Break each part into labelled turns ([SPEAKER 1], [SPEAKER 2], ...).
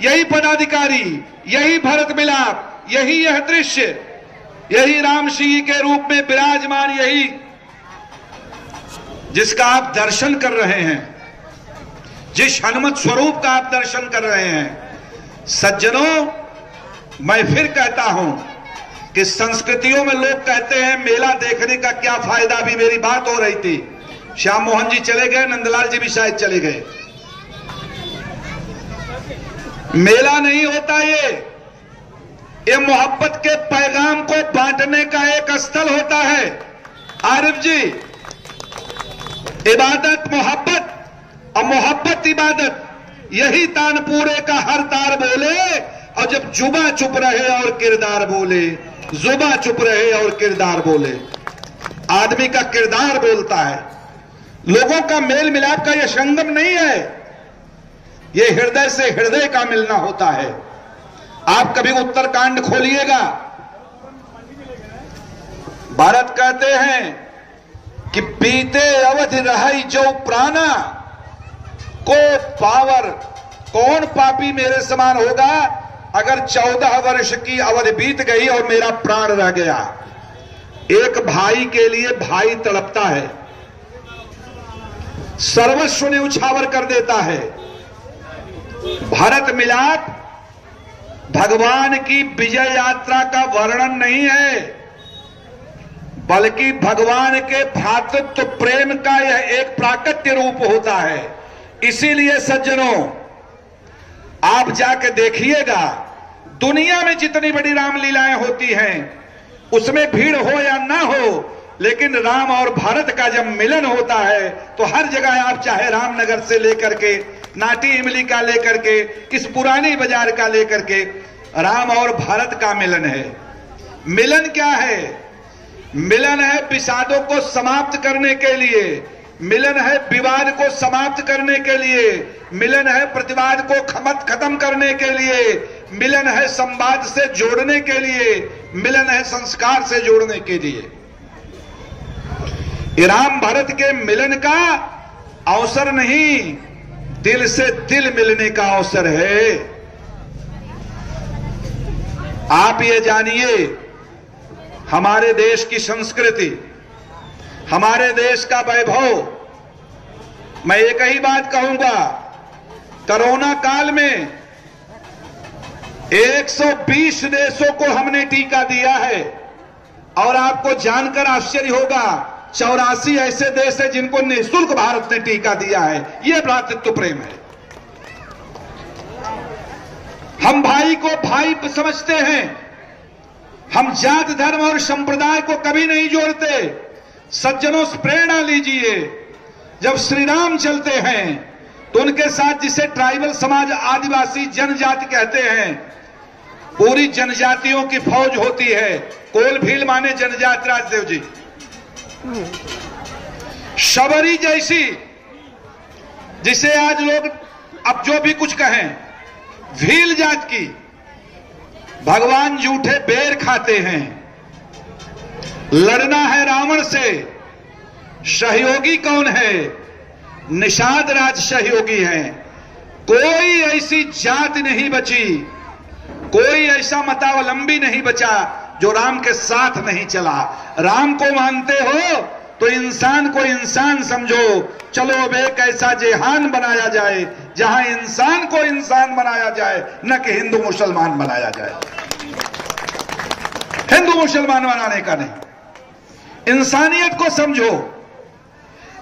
[SPEAKER 1] यही पदाधिकारी, यही भरत मिलाप, यही यह दृश्य, यही राम सिंह के रूप में विराजमान, यही जिसका आप दर्शन कर रहे हैं, जिस हनुमत स्वरूप का आप दर्शन कर रहे हैं। सज्जनों, मैं फिर कहता हूं कि संस्कृतियों में लोग कहते हैं मेला देखने का क्या फायदा। अभी मेरी बात हो रही थी, श्याम मोहन जी चले गए, नंदलाल जी भी शायद चले गए। मेला नहीं होता ये मोहब्बत के पैगाम को बांटने का एक स्थल होता है। आरिफ जी, इबादत मोहब्बत और मोहब्बत इबादत, यही तानपुरे का हर तार बोले। और जब जुबा चुप रहे और किरदार बोले, जुबा चुप रहे और किरदार बोले, आदमी का किरदार बोलता है। लोगों का मेल मिलाप का यह संगम नहीं है, यह हृदय से हृदय का मिलना होता है। आप कभी उत्तरकांड खोलिएगा, भारत कहते हैं कि बीते अवधि रही जो प्राणा को पावर, कौन पापी मेरे समान होगा अगर 14 वर्ष की अवधि बीत गई और मेरा प्राण रह गया। एक भाई के लिए भाई तड़पता है, सर्वस्व ने उछावर कर देता है। भारत मिलाप भगवान की विजय यात्रा का वर्णन नहीं है, बल्कि भगवान के भ्रातृत्व प्रेम का यह एक प्राकट्य रूप होता है। इसीलिए सज्जनों, आप जाके देखिएगा, दुनिया में जितनी बड़ी रामलीलाएं होती हैं उसमें भीड़ हो या ना हो, लेकिन राम और भारत का जब मिलन होता है तो हर जगह आप चाहे रामनगर से लेकर के नाटी इमली का लेकर के इस पुरानी बाजार का लेकर के, राम और भारत का मिलन है। मिलन क्या है? मिलन है विषादों को समाप्त करने के लिए, मिलन है विवाद को समाप्त करने के लिए, मिलन है प्रतिवाद को खत्म करने के लिए, मिलन है संवाद से जोड़ने के लिए, मिलन है संस्कार से जोड़ने के लिए। राम भारत के मिलन का अवसर नहीं, दिल से दिल मिलने का अवसर है। आप ये जानिए, हमारे देश की संस्कृति, हमारे देश का वैभव, मैं एक ही बात कहूंगा, कोरोना काल में 120 देशों को हमने टीका दिया है। और आपको जानकर आश्चर्य होगा, 84 ऐसे देश हैं जिनको निःशुल्क भारत ने टीका दिया है। यह भ्रातृत्व प्रेम है। हम भाई को भाई समझते हैं, हम जात धर्म और संप्रदाय को कभी नहीं जोड़ते। सज्जनों, प्रेरणा लीजिए, जब श्री राम चलते हैं तो उनके साथ, जिसे ट्राइबल समाज, आदिवासी जनजाति कहते हैं, पूरी जनजातियों की फौज होती है। कोल भील माने जनजाति, राजदेव जी, शबरी जैसी, जिसे आज लोग अब जो भी कुछ कहें, भील जात की, भगवान जूठे बेर खाते हैं। लड़ना है रावण से, सहयोगी कौन है? निषाद राज सहयोगी है। कोई ऐसी जात नहीं बची, कोई ऐसा मतावलंबी नहीं बचा जो राम के साथ नहीं चला। राम को मानते हो तो इंसान को इंसान समझो। चलो अब एक ऐसा जेहान बनाया जाए जहां इंसान को इंसान बनाया जाए, न कि हिंदू मुसलमान बनाया जाए। हिंदू मुसलमान बनाने का नहीं, इंसानियत को समझो।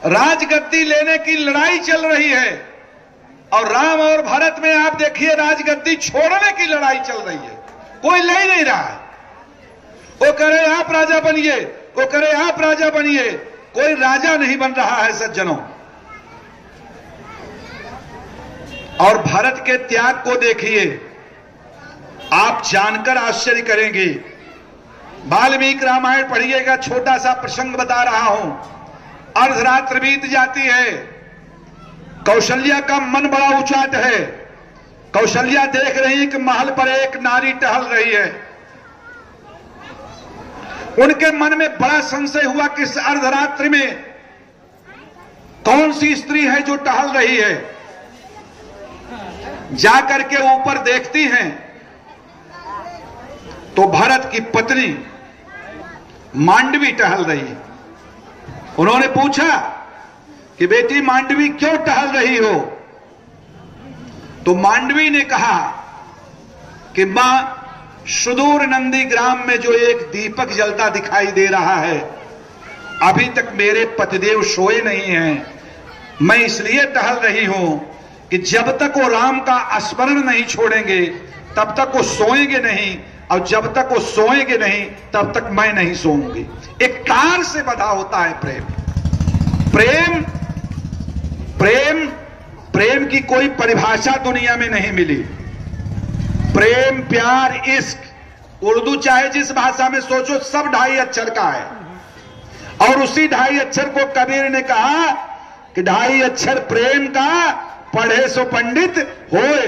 [SPEAKER 1] राजगद्दी लेने की लड़ाई चल रही है और राम और भारत में आप देखिए राजगद्दी छोड़ने की लड़ाई चल रही है। कोई ले नहीं रहा है। वो करे आप राजा बनिए, वो करे आप राजा बनिए, कोई राजा नहीं बन रहा है सज्जनों। और भारत के त्याग को देखिए, आप जानकर आश्चर्य करेंगे। वाल्मीकि रामायण पढ़िएगा, छोटा सा प्रसंग बता रहा हूं। अर्धरात्र बीत जाती है, कौशल्या का मन बड़ा उचाट है। कौशल्या देख रही है कि महल पर एक नारी टहल रही है। उनके मन में बड़ा संशय हुआ कि इस अर्धरात्रि में कौन सी स्त्री है जो टहल रही है। जाकर के ऊपर देखती हैं तो भरत की पत्नी मांडवी टहल रही। उन्होंने पूछा कि बेटी मांडवी क्यों टहल रही हो? तो मांडवी ने कहा कि मां, सुदूर नंदी ग्राम में जो एक दीपक जलता दिखाई दे रहा है, अभी तक मेरे पतिदेव सोए नहीं हैं। मैं इसलिए टहल रही हूं कि जब तक वो राम का स्मरण नहीं छोड़ेंगे तब तक वो सोएंगे नहीं, और जब तक वो सोएंगे नहीं तब तक मैं नहीं सोऊंगी। एक तार से बंधा होता है प्रेम। प्रेम प्रेम प्रेम की कोई परिभाषा दुनिया में नहीं मिली। प्रेम, प्यार, इश्क, उर्दू चाहे जिस भाषा में सोचो, सब 2.5 अक्षर का है। और उसी 2.5 अक्षर को कबीर ने कहा कि 2.5 अक्षर प्रेम का, पढ़े सो पंडित होए।